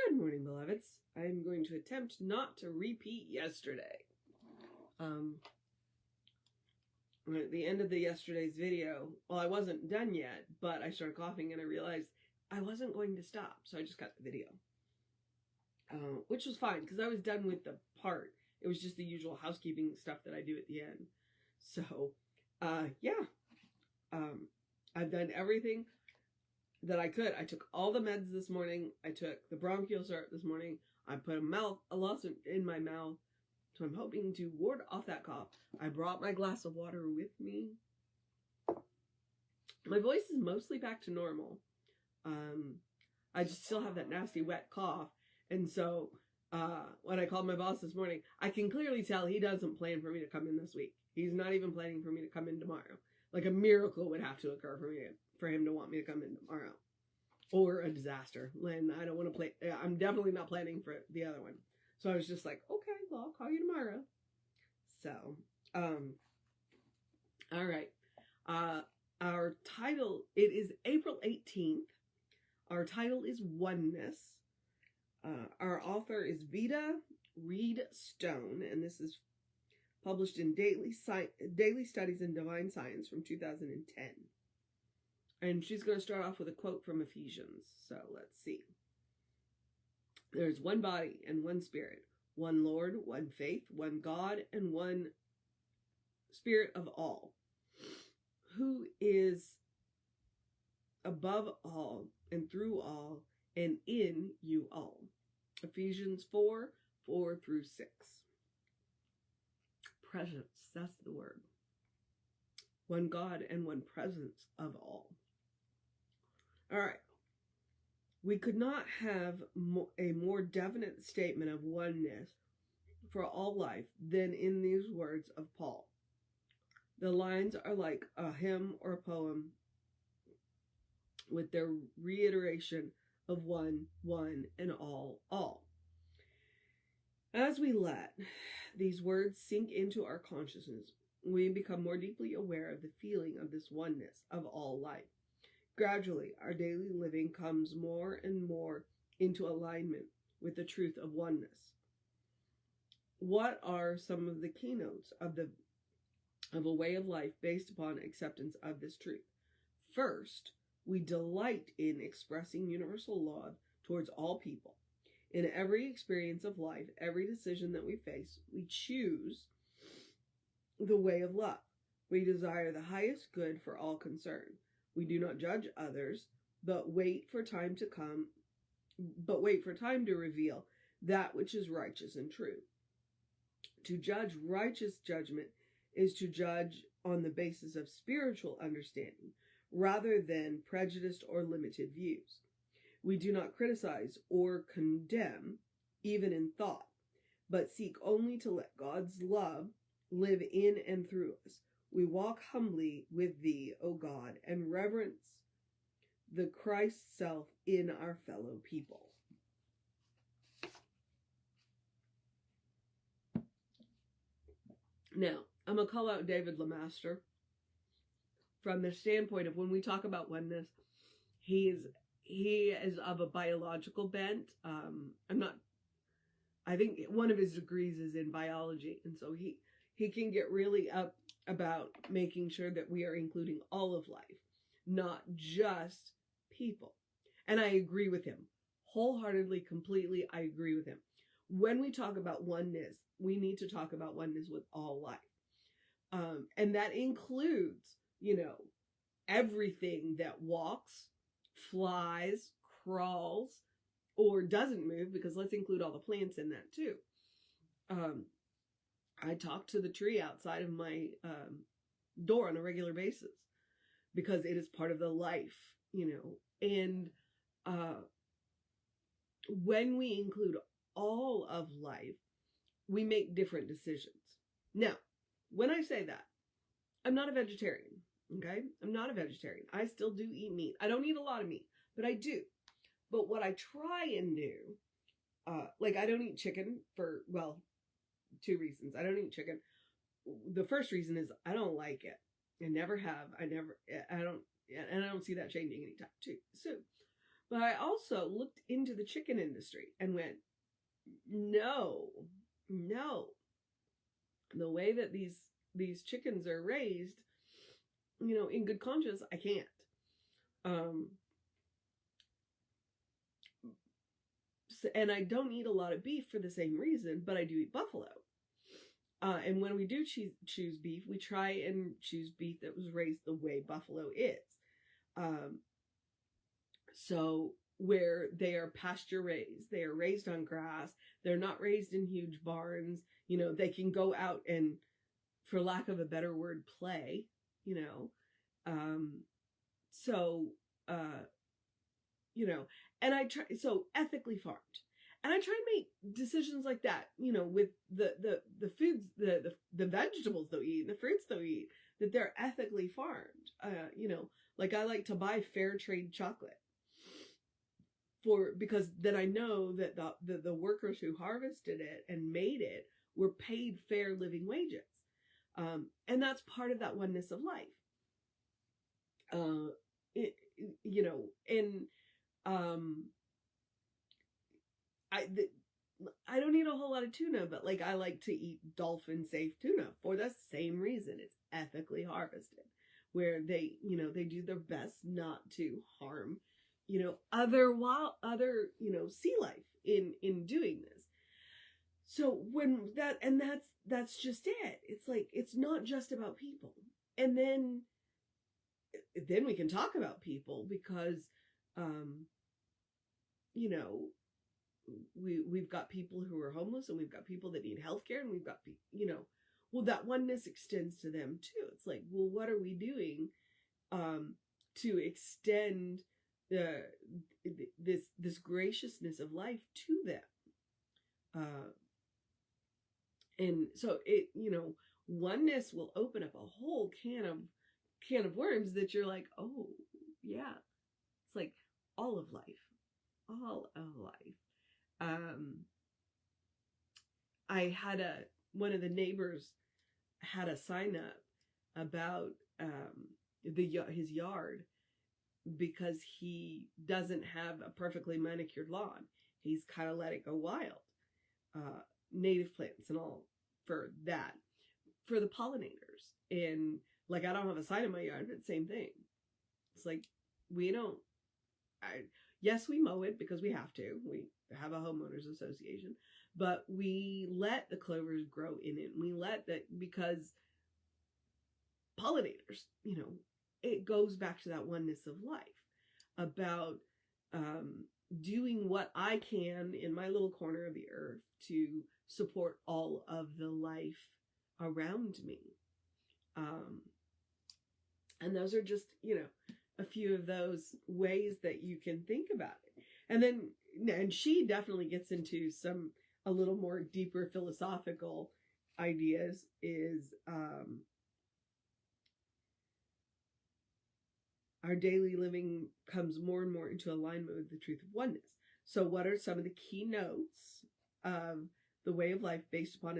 Good morning, beloveds. I'm going to attempt not to repeat yesterday. At the end of yesterday's video, well, I wasn't done yet, but I started coughing and I realized I wasn't going to stop, so I just cut the video. Which was fine, because I was done with the part. It was just the usual housekeeping stuff that I do at the end. So, I've done everything that I could. I took all the meds this morning. I took the bronchial syrup this morning. I put a lozenge in my mouth. So I'm hoping to ward off that cough. I brought my glass of water with me. My voice is mostly back to normal. I just still have that nasty wet cough. And so when I called my boss this morning, I can clearly tell he doesn't plan for me to come in this week. He's not even planning for me to come in tomorrow. Like a miracle would have to occur for him to want me to come in tomorrow. Or a disaster. When I don't want to play. I'm definitely not planning for the other one. So I was just like, okay, well, I'll call you tomorrow. So, all right. Our title, it is April 18th. Our title is Oneness. Our author is Vida Stone, and this is published in Daily Studies in Divine Science from 2010. And she's going to start off with a quote from Ephesians. So let's see. There's one body and one spirit, one Lord, one faith, one God, and one Spirit of all, who is above all and through all and in you all. Ephesians 4:4-6. Presence, that's the word. One God and one presence of all. All right. We could not have a more definite statement of oneness for all life than in these words of Paul. The lines are like a hymn or a poem with their reiteration of one, and all. As we let these words sink into our consciousness, we become more deeply aware of the feeling of this oneness of all life. Gradually, our daily living comes more and more into alignment with the truth of oneness. What are some of the keynotes of a way of life based upon acceptance of this truth? First, we delight in expressing universal love towards all people. In every experience of life, every decision that we face, we choose the way of love. We desire the highest good for all concerned. We do not judge others, but wait for time to reveal that which is righteous and true. To judge righteous judgment is to judge on the basis of spiritual understanding, rather than prejudiced or limited views. We do not criticize or condemn, even in thought, but seek only to let God's love live in and through us. We walk humbly with thee, O God, and reverence the Christ self in our fellow people. Now, I'm going to call out David LeMaster from the standpoint of when we talk about oneness. He is of a biological bent. I think one of his degrees is in biology, and so he can get really up about making sure that we are including all of life, not just people. And I agree with him. Wholeheartedly, completely, I agree with him. When we talk about oneness, we need to talk about oneness with all life. And that includes, everything that walks, flies, crawls, or doesn't move, because let's include all the plants in that too. I talk to the tree outside of my door on a regular basis because it is part of the life, and when we include all of life, we make different decisions. Now, when I say that, I'm not a vegetarian, okay? I'm not a vegetarian. I still do eat meat. I don't eat a lot of meat, but I do. But what I try and do, I don't eat chicken for, two reasons. I don't eat chicken. The first reason is I don't like it. I never have. I don't see that changing anytime soon. But I also looked into the chicken industry and went, no, the way that these chickens are raised, in good conscience, I can't. And I don't eat a lot of beef for the same reason, but I do eat buffalo. And when we do choose beef, we try and choose beef that was raised the way buffalo is. So where they are pasture raised, they are raised on grass, they're not raised in huge barns, they can go out and, for lack of a better word, play, and I try, so ethically farmed. And I try and make decisions like that, with the foods, the vegetables they'll eat, and the fruits they'll eat, that they're ethically farmed. Like I like to buy fair trade chocolate because then I know that the workers who harvested it and made it were paid fair living wages. And that's part of that oneness of life. I don't eat a whole lot of tuna, but like I like to eat dolphin safe tuna for the same reason. It's ethically harvested, where they do their best not to harm, other sea life in doing this. So that's just it. It's like, it's not just about people. And then we can talk about people because, we've got people who are homeless, and we've got people that need healthcare, and we've got well, that oneness extends to them too. It's like, well, what are we doing to extend this graciousness of life to them? And so oneness will open up a whole can of worms that you're like, oh yeah, it's like all of life. I had one of the neighbors had a sign up about his yard, because he doesn't have a perfectly manicured lawn. He's kind of let it go wild. Native plants and all for that, for the pollinators. And like, I don't have a sign in my yard, but same thing. It's like, yes, we mow it because we have to. We have a homeowners association, but we let the clovers grow in it. We let that, because pollinators, it goes back to that oneness of life, about doing what I can in my little corner of the earth to support all of the life around me. And those are just, a few of those ways that you can think about it. And she definitely gets into a little more deeper philosophical ideas, is our daily living comes more and more into alignment with the truth of oneness. So what are some of the key notes of the way of life based upon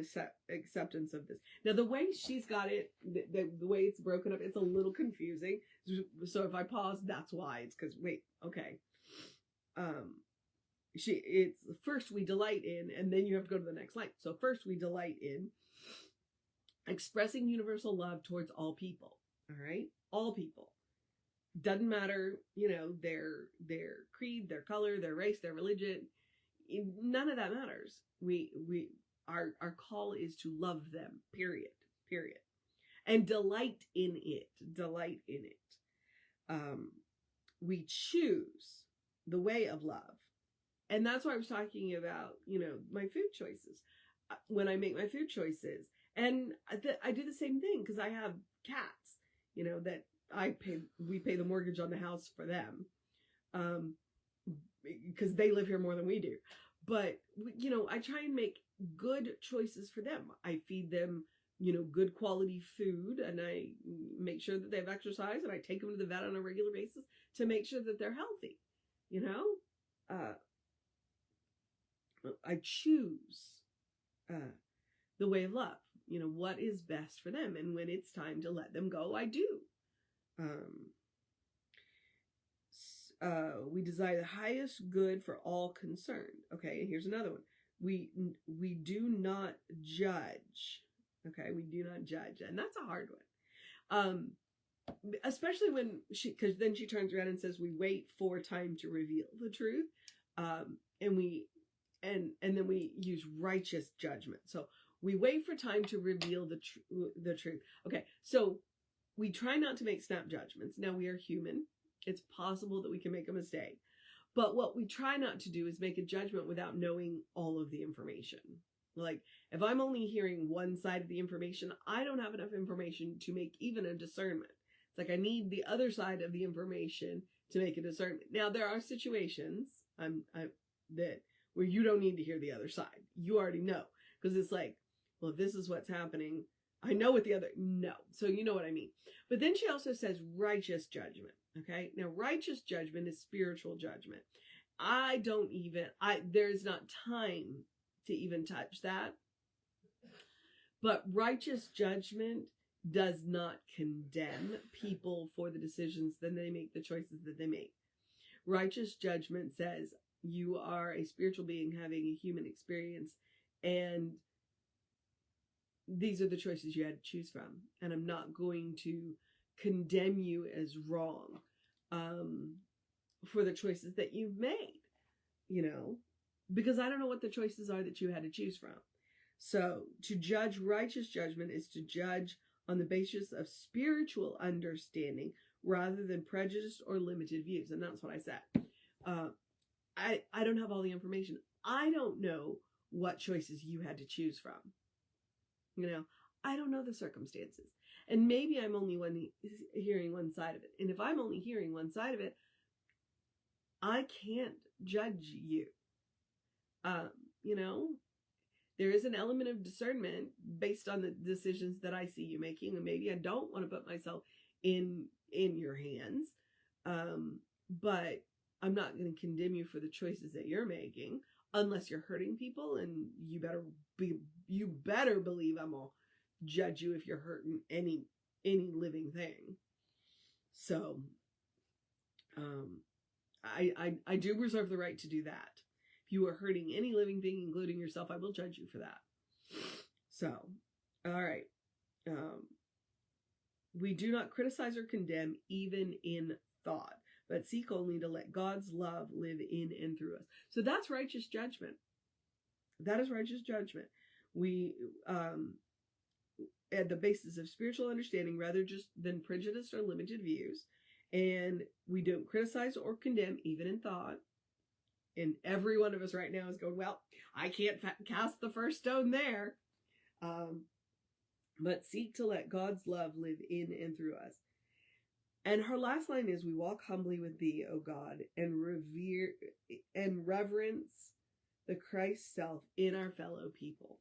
acceptance of this? Now, the way she's got it, the way it's broken up, it's a little confusing. So if I pause, that's why. It's because, wait, okay. It's first we delight in, and then you have to go to the next line. So first we delight in expressing universal love towards all people. All right? All people. Doesn't matter, their creed, their color, their race, their religion. None of that matters. Our call is to love them, period. And delight in it. We choose the way of love. And that's why I was talking about, my food choices. When I make my food choices, and I do the same thing, because I have cats, that we pay the mortgage on the house for them, because they live here more than we do. But, I try and make good choices for them. I feed them, good quality food, and I make sure that they have exercise, and I take them to the vet on a regular basis to make sure that they're healthy. I choose the way of love, what is best for them. And when it's time to let them go, I do. we desire the highest good for all concerned. Okay, and here's another one. We do not judge. Okay, we do not judge, and that's a hard one. Especially when because then she turns around and says we wait for time to reveal the truth, and then we use righteous judgment. So we wait for time to reveal the truth. Okay, so we try not to make snap judgments. Now, we are human. It's possible that we can make a mistake. But what we try not to do is make a judgment without knowing all of the information. Like, if I'm only hearing one side of the information, I don't have enough information to make even a discernment. It's like I need the other side of the information to make a discernment. Now, there are situations that where you don't need to hear the other side. You already know. Because it's like, well, this is what's happening. I know what the other, no. So you know what I mean. But then she also says righteous judgment. Okay. Now, righteous judgment is spiritual judgment. There's not time to even touch that. But righteous judgment does not condemn people for the decisions that they make, the choices that they make. Righteous judgment says you are a spiritual being having a human experience, and these are the choices you had to choose from. And I'm not going to condemn you as wrong for the choices that you've made, because I don't know what the choices are that you had to choose from. So to judge righteous judgment is to judge on the basis of spiritual understanding rather than prejudice or limited views. And that's what I said. I don't have all the information. I don't know what choices you had to choose from. I don't know the circumstances. And maybe I'm only hearing one side of it. And if I'm only hearing one side of it, I can't judge you. There is an element of discernment based on the decisions that I see you making. And maybe I don't want to put myself in your hands. But I'm not going to condemn you for the choices that you're making unless you're hurting people, and you better believe I'm gonna judge you if you're hurting any living thing. So I do reserve the right to do that. If you are hurting any living thing, including yourself, I will judge you for that. So, all right. We do not criticize or condemn even in thought, but seek only to let God's love live in and through us. So that's righteous judgment. That is righteous judgment. We, at the basis of spiritual understanding rather just than prejudiced or limited views. And we don't criticize or condemn even in thought. And every one of us right now is going, well, I can't cast the first stone there. But seek to let God's love live in and through us. And her last line is, we walk humbly with thee, O God, and revere and reverence the Christ self in our fellow people.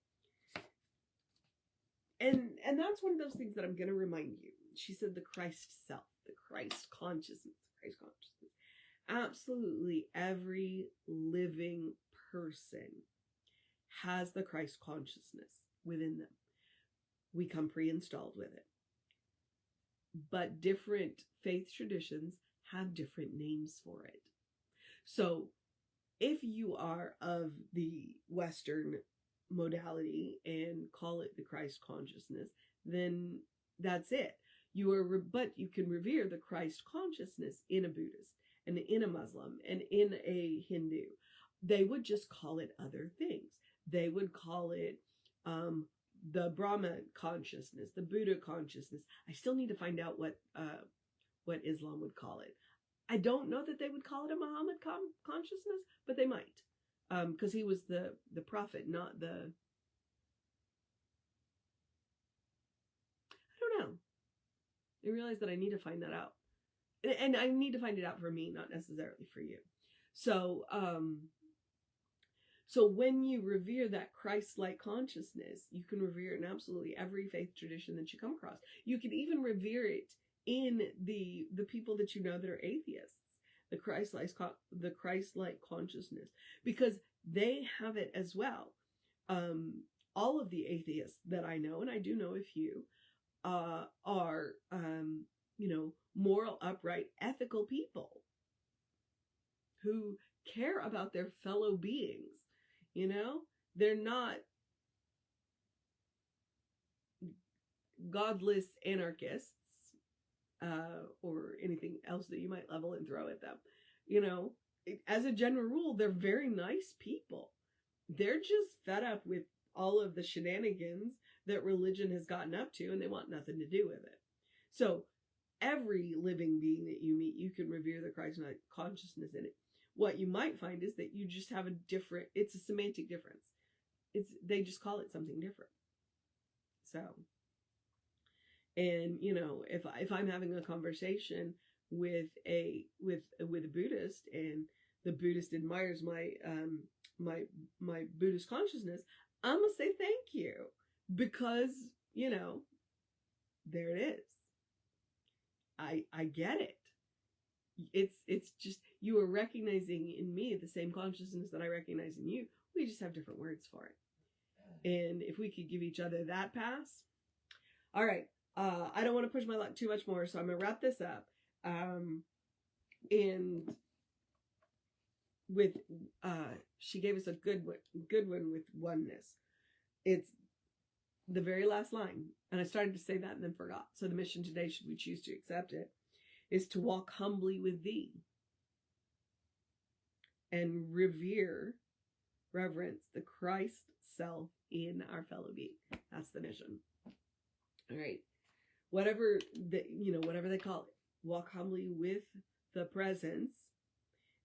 And that's one of those things that I'm going to remind you. She said the Christ self, the Christ consciousness, Christ consciousness. Absolutely every living person has the Christ consciousness within them. We come pre-installed with it. But different faith traditions have different names for it. So if you are of the Western modality and call it the Christ consciousness, then that's it. But you can revere the Christ consciousness in a Buddhist and in a Muslim and in a Hindu. They would just call it other things. They would call it the Brahma consciousness, the Buddha consciousness. I still need to find out what Islam would call it. I don't know that they would call it a Muhammad consciousness, but they might, because he was the prophet, not the. I don't know. I realize that I need to find that out, and I need to find it out for me, not necessarily for you. So, So when you revere that Christ-like consciousness, you can revere it in absolutely every faith tradition that you come across. You can even revere it in the people that you know that are atheists, the Christ-like consciousness, because they have it as well. All of the atheists that I know, and I do know a few, are moral, upright, ethical people. who care about their fellow beings. You know, they're not godless anarchists, or anything else that you might level and throw at them. You know, as a general rule, they're very nice people. They're just fed up with all of the shenanigans that religion has gotten up to, and they want nothing to do with it. So every living being that you meet, you can revere the Christ consciousness in it. What you might find is that you just have it's a semantic difference. They just call it something different. So, and you know, if I'm having a conversation with a Buddhist, and the Buddhist admires my Buddhist consciousness, I'm gonna say thank you, because you know, there it is. I get it. It's just, you are recognizing in me the same consciousness that I recognize in you. We just have different words for it. And if we could give each other that pass. All right. I don't want to push my luck too much more, so I'm going to wrap this up. And with, she gave us a good one with oneness. It's the very last line. And I started to say that and then forgot. So the mission today, should we choose to accept it, is to walk humbly with thee and reverence the Christ self in our fellow being. That's the mission. All right. Whatever they call it, walk humbly with the presence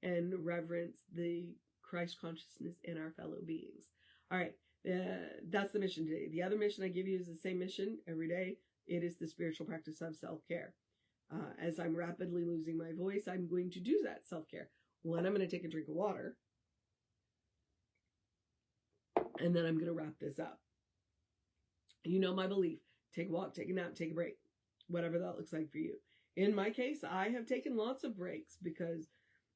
and reverence the Christ consciousness in our fellow beings. All right. That's the mission today. The other mission I give you is the same mission every day. It is the spiritual practice of self-care. As I'm rapidly losing my voice, I'm going to do that self-care. One, I'm going to take a drink of water. And then I'm going to wrap this up. You know my belief. Take a walk, take a nap, take a break. Whatever that looks like for you. In my case, I have taken lots of breaks because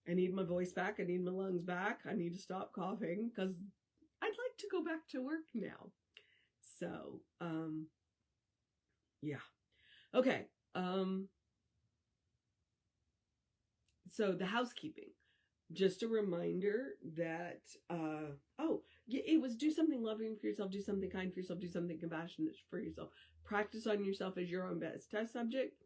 I need my voice back. I need my lungs back. I need to stop coughing because I'd like to go back to work now. So, yeah. Okay. So the housekeeping, just a reminder that, it was do something loving for yourself, do something kind for yourself, do something compassionate for yourself. Practice on yourself as your own best test subject.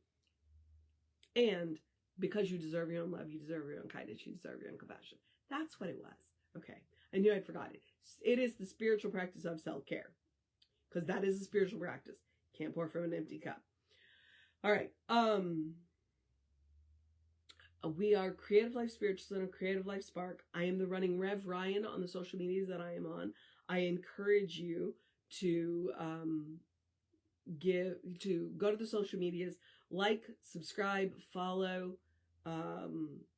And because you deserve your own love, you deserve your own kindness, you deserve your own compassion. That's what it was. Okay. I knew I'd forgotten it. It is the spiritual practice of self-care. Because that is a spiritual practice. Can't pour from an empty cup. All right. We are Creative Life Spiritual Center, Creative Life Spark. I am the running Rev Ryan on the social medias that I am on. I encourage you to go to the social medias, like, subscribe, follow,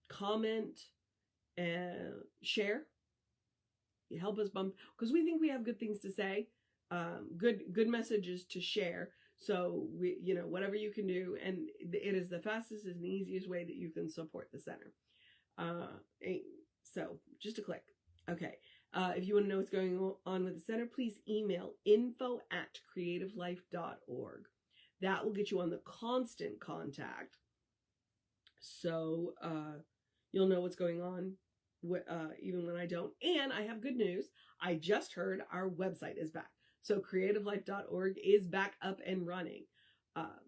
comment, and share. You help us bump, because we think we have good things to say, good messages to share. So whatever you can do, and it is the fastest and easiest way that you can support the center. So just a click. Okay. If you want to know what's going on with the center, please email info@creativelife.org. That will get you on the constant contact. So, you'll know what's going on, even when I don't. And I have good news. I just heard our website is back. So creativelife.org is back up and running.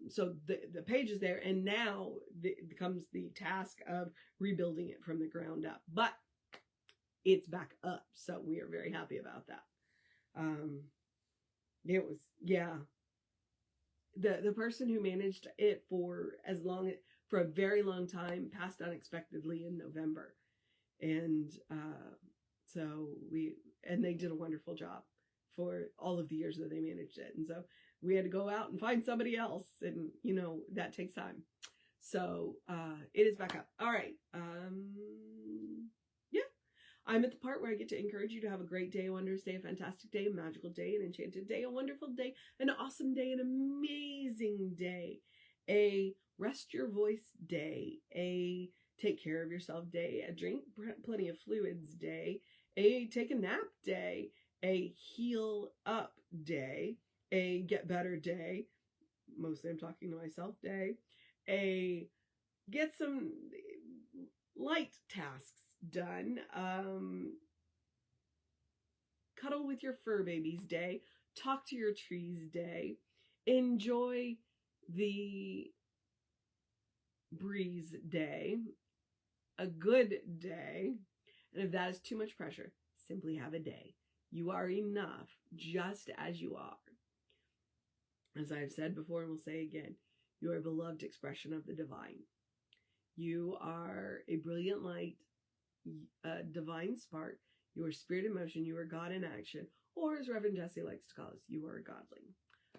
So the page is there, and now comes the task of rebuilding it from the ground up. But it's back up, so we are very happy about that. The person who managed it for a very long time passed unexpectedly in November, and they did a wonderful job for all of the years that they managed it. And so we had to go out and find somebody else, and that takes time. So it is back up. All right. I'm at the part where I get to encourage you to have a great day, a wondrous day, a fantastic day, a magical day, an enchanted day, a wonderful day, an awesome day, an amazing day, a rest your voice day, a take care of yourself day, a drink plenty of fluids day, a take a nap day, a heal up day, a get better day, mostly I'm talking to myself day, a get some light tasks done. Cuddle with your fur babies day. Talk to your trees day. Enjoy the breeze day. A good day. And if that is too much pressure, simply have a day. You are enough just as you are. As I've said before and will say again, you are a beloved expression of the divine. You are a brilliant light, a divine spark. You are spirit in motion. You are God in action. Or as Reverend Jesse likes to call us, you are a godling.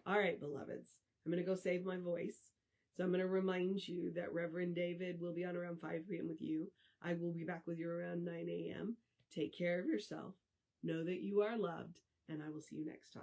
All right, beloveds. I'm going to go save my voice. So I'm going to remind you that Reverend David will be on around 5 p.m. with you. I will be back with you around 9 a.m. Take care of yourself. Know that you are loved. And I will see you next time.